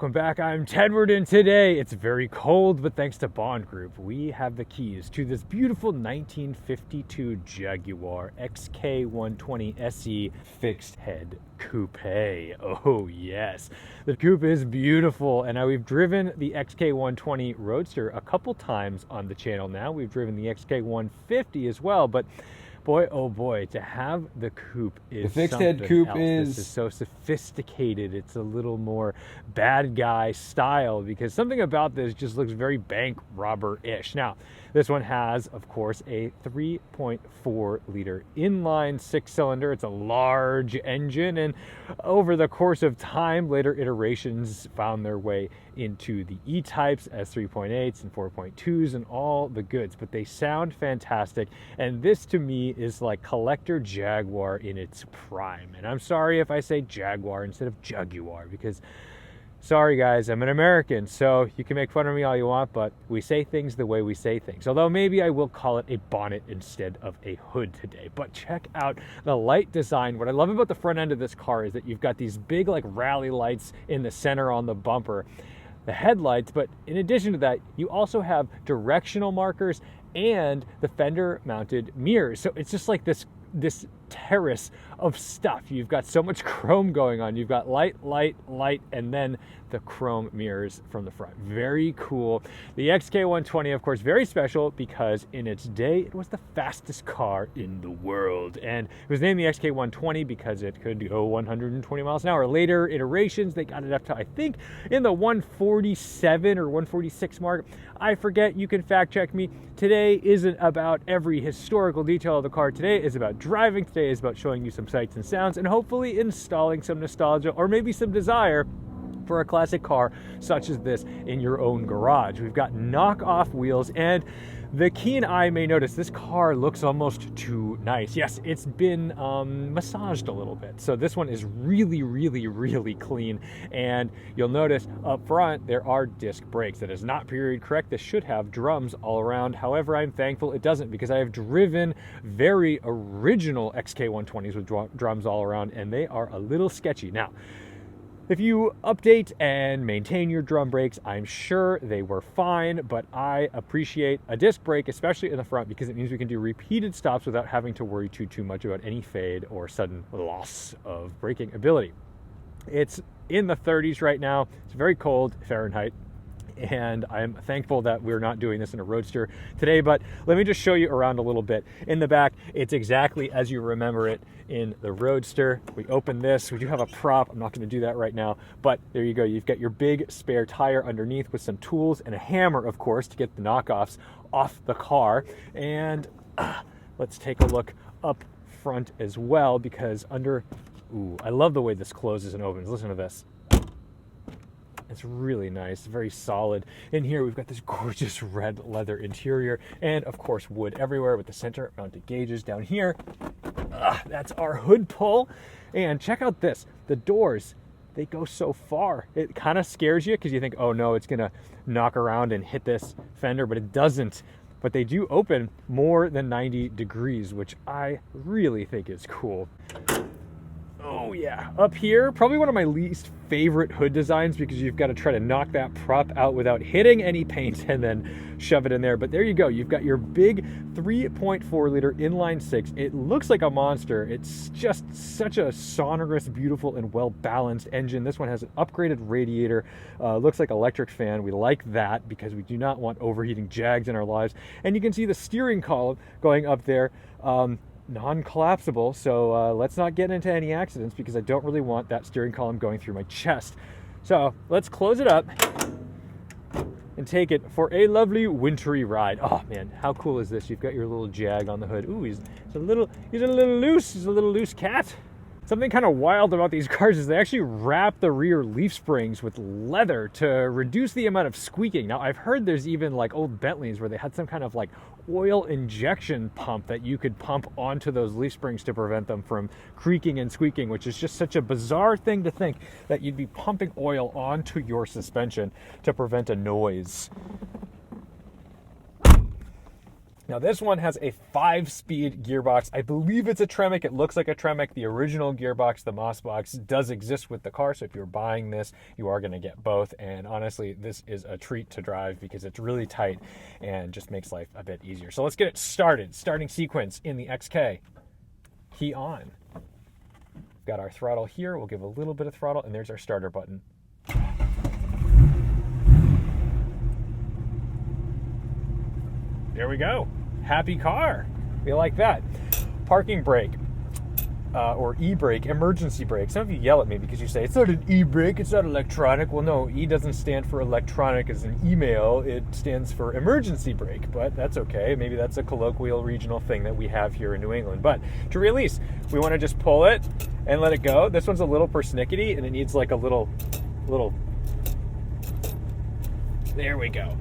welcome back. I'm Tedward, and today it's very cold, but thanks to Bond Group, we have the keys to this beautiful 1952 Jaguar XK120 SE fixed head coupe. Oh yes, the coupe is beautiful, and now we've driven the XK120 Roadster a couple times on the channel now. We've driven the XK150 as well, but boy, oh boy, to have the coupe is the fixed head coupe This is so sophisticated. It's a little more bad guy style because something about this just looks very bank robber-ish. Now, this one has, of course, a 3.4 liter inline six-cylinder. It's a large engine, and over the course of time, later iterations found their way into the E-types as 3.8s and 4.2s and all the goods, but they sound fantastic. And this to me is like collector Jaguar in its prime. And I'm sorry if I say Jaguar instead of Jaguar, because sorry guys, I'm an American, so you can make fun of me all you want, but we say things the way we say things. Although maybe I will call it a bonnet instead of a hood today. But check out the light design. What I love about the front end of this car is that you've got these big like rally lights in the center on the bumper, the headlights, but in addition to that, you also have directional markers and the fender mounted mirrors. So it's just like this terrace of stuff. You've got so much chrome going on. You've got light, and then the chrome mirrors from the front. Very cool. The XK120, of course, very special because in its day, it was the fastest car in the world. And it was named the XK120 because it could go 120 miles an hour. Later iterations, they got it up to, I think, in the 147 or 146 mark. I forget, you can fact check me. Today isn't about every historical detail of the car. Today is about driving. Today is about showing you some sights and sounds and hopefully installing some nostalgia or maybe some desire for a classic car such as this in your own garage. We've got knockoff wheels, and the keen eye may notice this car looks almost too nice. Yes, it's been massaged a little bit. So this one is really clean. And you'll notice up front, there are disc brakes. That is not period correct. This should have drums all around. However, I'm thankful it doesn't because I have driven very original XK120s with drums all around, and they are a little sketchy. Now, if you update and maintain your drum brakes, I'm sure they were fine, but I appreciate a disc brake, especially in the front, because it means we can do repeated stops without having to worry too much about any fade or sudden loss of braking ability. It's in the 30s right now. It's very cold Fahrenheit, and I'm thankful that we're not doing this in a Roadster today, but let me just show you around a little bit. In the back, it's exactly as you remember it in the Roadster. We open this, we do have a prop. I'm not gonna do that right now, but there you go. You've got your big spare tire underneath with some tools and a hammer, of course, to get the knockoffs off the car. And let's take a look up front as well, because I love the way this closes and opens. Listen to this. It's really nice, very solid. In here, we've got this gorgeous red leather interior and, of course, wood everywhere with the center mounted gauges down here. That's our hood pull. And check out this. The doors, they go so far. It kind of scares you because you think, oh no, it's going to knock around and hit this fender, but it doesn't. But they do open more than 90 degrees, which I really think is cool. Oh yeah, up here, probably one of my least favorite hood designs because you've got to try to knock that prop out without hitting any paint and then shove it in there. But there you go, you've got your big 3.4 liter inline six. It looks like a monster. It's just such a sonorous, beautiful, and well-balanced engine. This one has an upgraded radiator, looks like electric fan. We like that because we do not want overheating Jags in our lives. And you can see the steering column going up there. Non-collapsible, so let's not get into any accidents because I don't really want that steering column going through my chest. So let's close it up and take it for a lovely wintry ride. Oh man, how cool is this? You've got your little Jag on the hood. Ooh, he's a little loose. He's a little loose cat. Something kind of wild about these cars is they actually wrap the rear leaf springs with leather to reduce the amount of squeaking. Now, I've heard there's even like old Bentleys where they had some kind of like oil injection pump that you could pump onto those leaf springs to prevent them from creaking and squeaking, which is just such a bizarre thing to think that you'd be pumping oil onto your suspension to prevent a noise. Now this one has a 5-speed gearbox. I believe it's a Tremec. It looks like a Tremec. The original gearbox, the Mossbox, does exist with the car. So if you're buying this, you are going to get both. And honestly, this is a treat to drive because it's really tight and just makes life a bit easier. So let's get it started. Starting sequence in the XK. Key on. Got our throttle here. We'll give a little bit of throttle, and there's our starter button. There we go. Happy car. We like that. Parking brake, or e-brake, emergency brake. Some of you yell at me because you say, it's not an e-brake, it's not electronic. Well, no, E doesn't stand for electronic as an email. It stands for emergency brake, but that's okay. Maybe that's a colloquial regional thing that we have here in New England. But to release, we want to just pull it and let it go. This one's a little persnickety, and it needs like a little, there we go.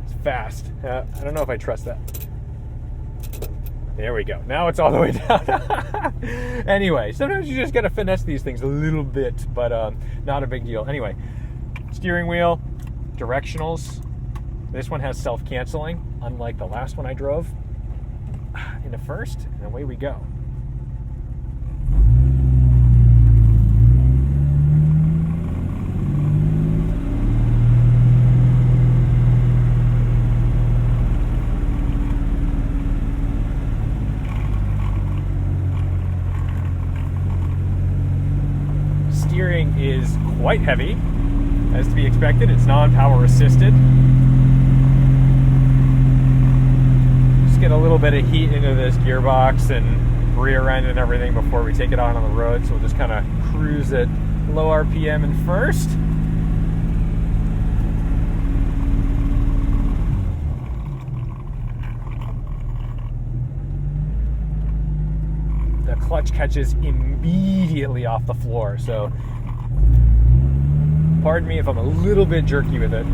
It's fast. I don't know if I trust that. There we go. Now it's all the way down. Anyway, sometimes you just got to finesse these things a little bit, but not a big deal. Anyway, steering wheel, directionals. This one has self-canceling, unlike the last one I drove. Into first, and away we go. Steering is quite heavy, as to be expected. It's non-power assisted. Just get a little bit of heat into this gearbox and rear end and everything before we take it out on the road. So we'll just kind of cruise at low RPM in first. The clutch catches immediately off the floor, so pardon me if I'm a little bit jerky with it.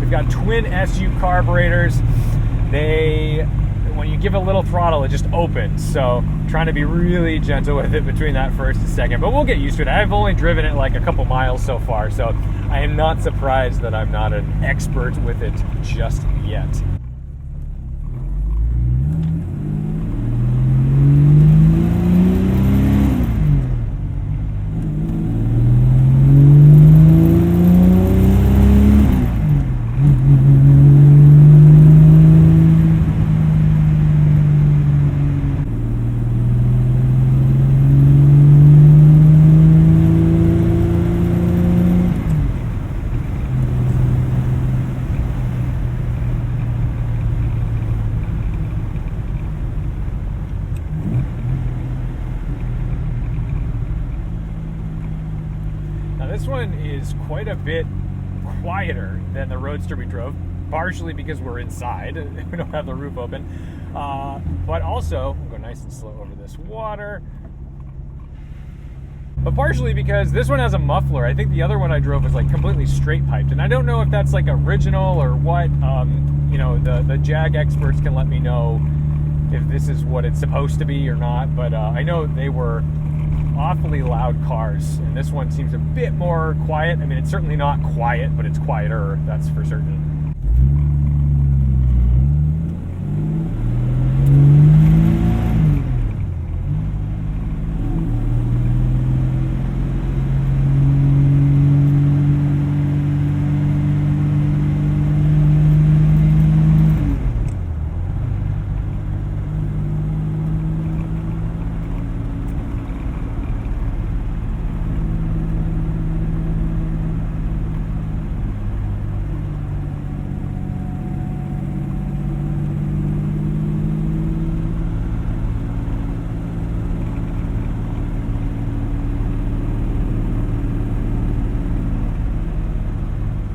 We've got twin SU carburetors. When you give a little throttle, it just opens, so trying to be really gentle with it between that first and second, but we'll get used to it. I've only driven it like a couple miles so far, so I am not surprised that I'm not an expert with it just yet. This one is quite a bit quieter than the Roadster we drove, partially because we're inside, we don't have the roof open, but also, we'll go nice and slow over this water, but partially because this one has a muffler. I think the other one I drove was like completely straight piped, and I don't know if that's like original or what. You know, the Jag experts can let me know if this is what it's supposed to be or not, but I know they were awfully loud cars, and this one seems a bit more quiet. I mean, it's certainly not quiet, but it's quieter, that's for certain.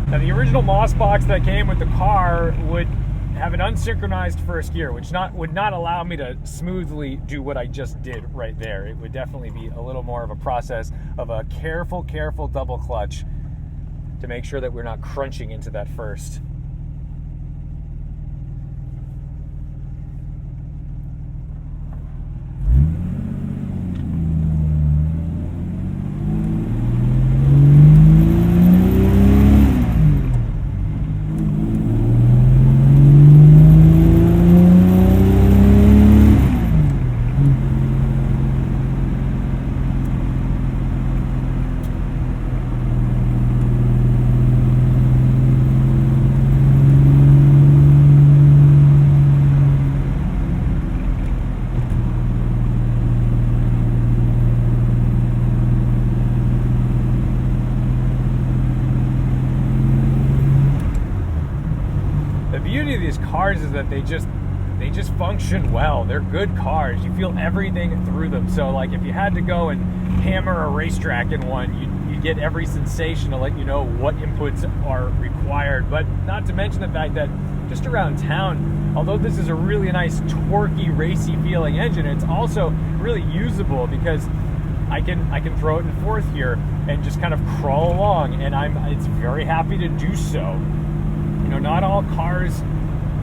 Now, the original Mossbox that came with the car would have an unsynchronized first gear, which would not allow me to smoothly do what I just did right there. It would definitely be a little more of a process of a careful double clutch to make sure that we're not crunching into that first. beauty of these cars is that they just function well. They're good cars. You feel everything through them. So like if you had to go and hammer a racetrack in one, you get every sensation to let you know what inputs are required. But not to mention the fact that just around town, although this is a really nice torquey, racy feeling engine, it's also really usable because I can throw it in fourth here and just kind of crawl along, and it's very happy to do so. You know, not all cars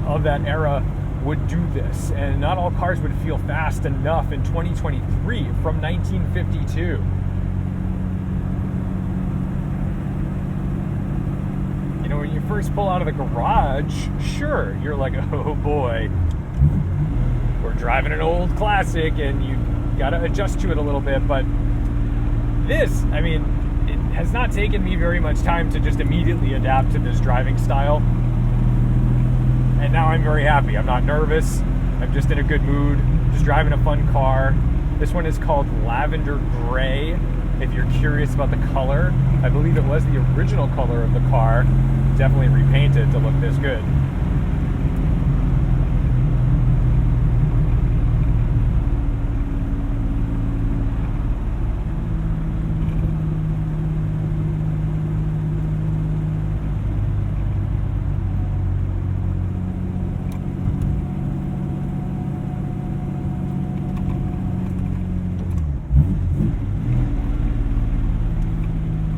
of that era would do this, and not all cars would feel fast enough in 2023 from 1952. You know, when you first pull out of the garage, sure, you're like, oh boy, we're driving an old classic, and you gotta adjust to it a little bit. But this, I mean, it has not taken me very much time to just immediately adapt to this driving style. And now I'm very happy. I'm not nervous. I'm just in a good mood, just driving a fun car. This one is called Lavender Gray. If you're curious about the color, I believe it was the original color of the car. Definitely repainted to look this good.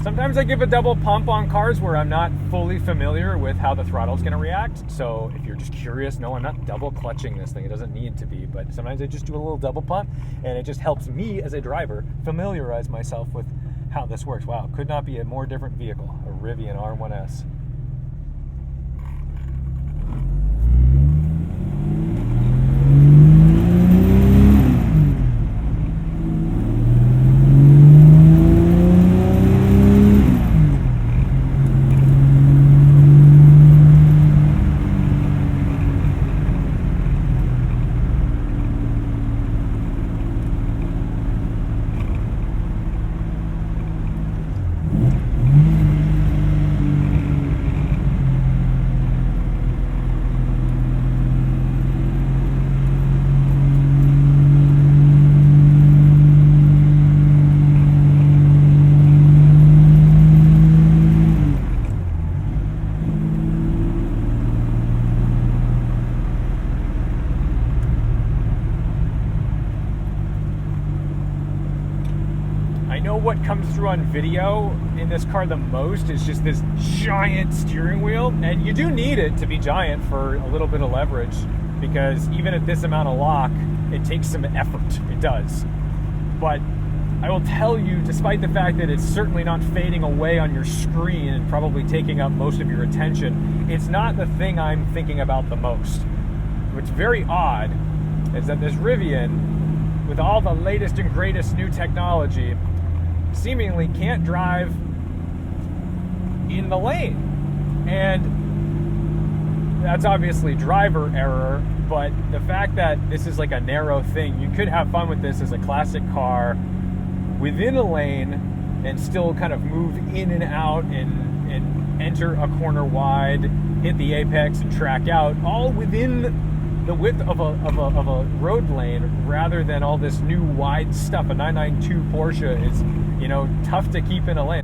Sometimes I give a double pump on cars where I'm not fully familiar with how the throttle's going to react. So if you're just curious, no, I'm not double clutching this thing. It doesn't need to be, but sometimes I just do a little double pump, and it just helps me as a driver familiarize myself with how this works. Wow, could not be a more different vehicle, a Rivian R1S. What comes through on video in this car the most is just this giant steering wheel, and you do need it to be giant for a little bit of leverage, because even at this amount of lock, it takes some effort. It does. But I will tell you, despite the fact that it's certainly not fading away on your screen and probably taking up most of your attention, it's not the thing I'm thinking about the most. What's very odd is that this Rivian, with all the latest and greatest new technology, seemingly can't drive in the lane. And that's obviously driver error, but the fact that this is like a narrow thing, you could have fun with this as a classic car within a lane and still kind of move in and out and enter a corner wide, hit the apex and track out, all within the width of a road lane, rather than all this new wide stuff. A 992 Porsche is, you know, tough to keep in a lane.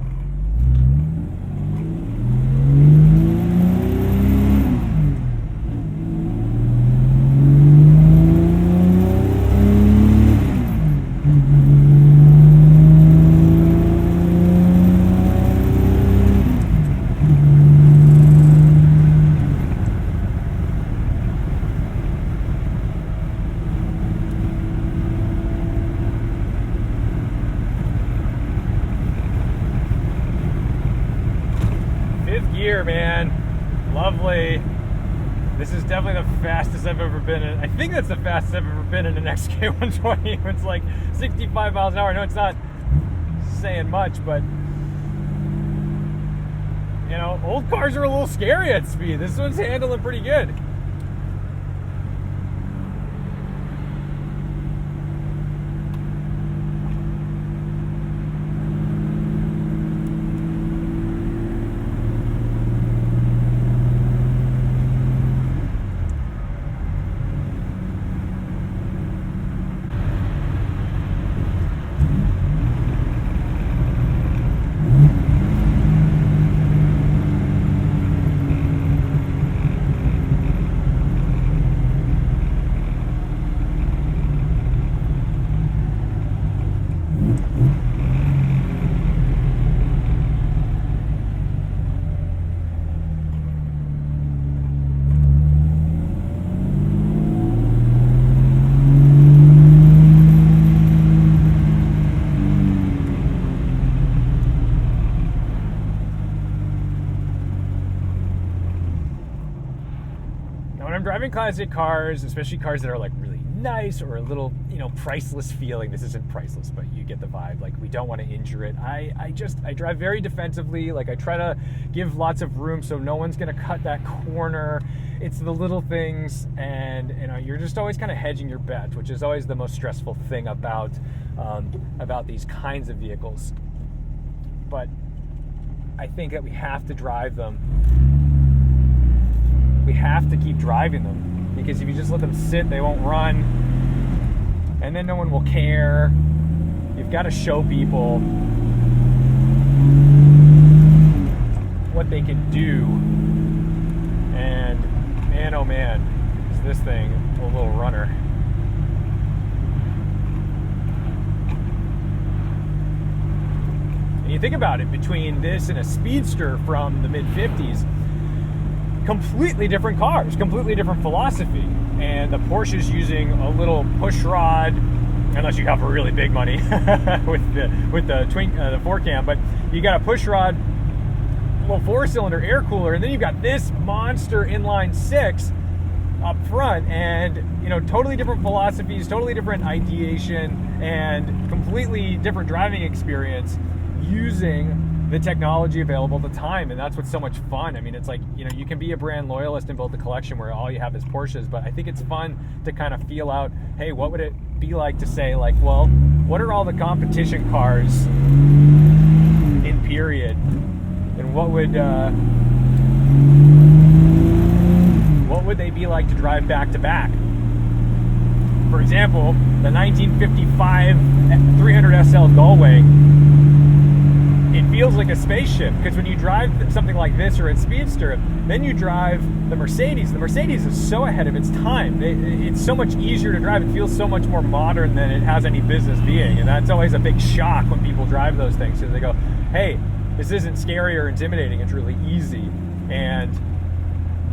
Gear, man, lovely. This is definitely the fastest I've ever been in. I think that's the fastest I've ever been in an XK120. It's like 65 miles an hour. No, it's not saying much, but you know, old cars are a little scary at speed. This one's handling pretty good. I'm driving classic cars, especially cars that are like really nice or a little, priceless feeling. This isn't priceless, but you get the vibe. Like, we don't want to injure it. I drive very defensively. Like, I try to give lots of room so no one's going to cut that corner. It's the little things, and you're just always kind of hedging your bet, which is always the most stressful thing about these kinds of vehicles. But I think that we have to drive them. We have to keep driving them, because if you just let them sit, they won't run, and then no one will care. You've got to show people what they can do. And man, oh man, is this thing a little runner. And you think about it, between this and a Speedster from the mid-50s, completely different cars, completely different philosophy. And the Porsche's using a little push rod, unless you have really big money with the twin, the 4Cam, but you got a push rod, little 4-cylinder air cooler, and then you've got this monster inline 6 up front, and totally different philosophies, totally different ideation, and completely different driving experience using the technology available at the time. And that's what's so much fun. I mean, it's like, you can be a brand loyalist and build a collection where all you have is Porsches, but I think it's fun to kind of feel out, hey, what would it be like to say, like, well, what are all the competition cars in period, and what would they be like to drive back to back? For example, the 1955 300 SL Galway, it feels like a spaceship, because when you drive something like this or a Speedster, then you drive the Mercedes. The Mercedes is so ahead of its time. It's so much easier to drive. It feels so much more modern than it has any business being, and that's always a big shock when people drive those things. So they go, hey, this isn't scary or intimidating, it's really easy. And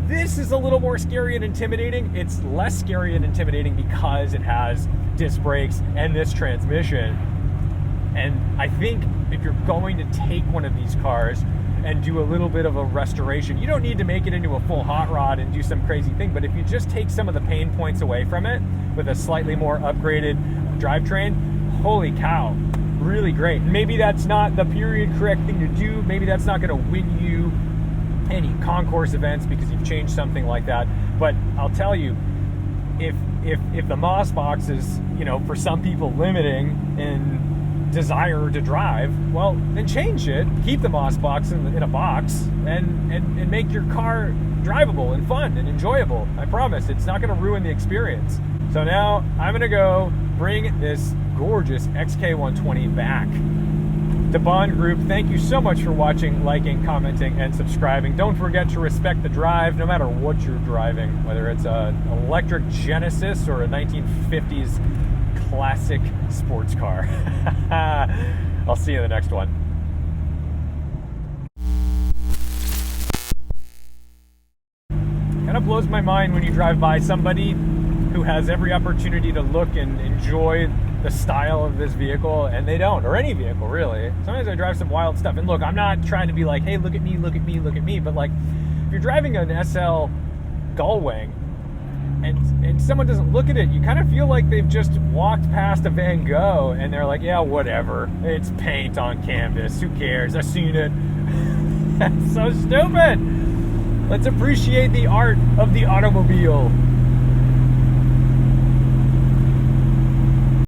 this is a little more scary and intimidating. It's less scary and intimidating because it has disc brakes and this transmission. And I think if you're going to take one of these cars and do a little bit of a restoration, you don't need to make it into a full hot rod and do some crazy thing, but if you just take some of the pain points away from it with a slightly more upgraded drivetrain, holy cow, really great. Maybe that's not the period correct thing to do. Maybe that's not going to win you any concourse events because you've changed something like that. But I'll tell you, if the Moss box is, for some people limiting in desire to drive, well, then change it. Keep the Moss box in a box and make your car drivable and fun and enjoyable. I promise it's not going to ruin the experience. So now I'm going to go bring this gorgeous XK120 back to Bond Group. Thank you so much for watching, liking, commenting, and subscribing. Don't forget to respect the drive, no matter what you're driving, whether it's an electric Genesis or a 1950s classic sports car. I'll see you in the next one. Kind of blows my mind when you drive by somebody who has every opportunity to look and enjoy the style of this vehicle, and they don't, or any vehicle really. Sometimes I drive some wild stuff, and look, I'm not trying to be like, hey, look at me, look at me, look at me, but like, if you're driving an SL Gullwing and someone doesn't look at it, you kind of feel like they've just walked past a Van Gogh and they're like, yeah, whatever, it's paint on canvas, who cares, I've seen it. That's so stupid. Let's appreciate the art of the automobile.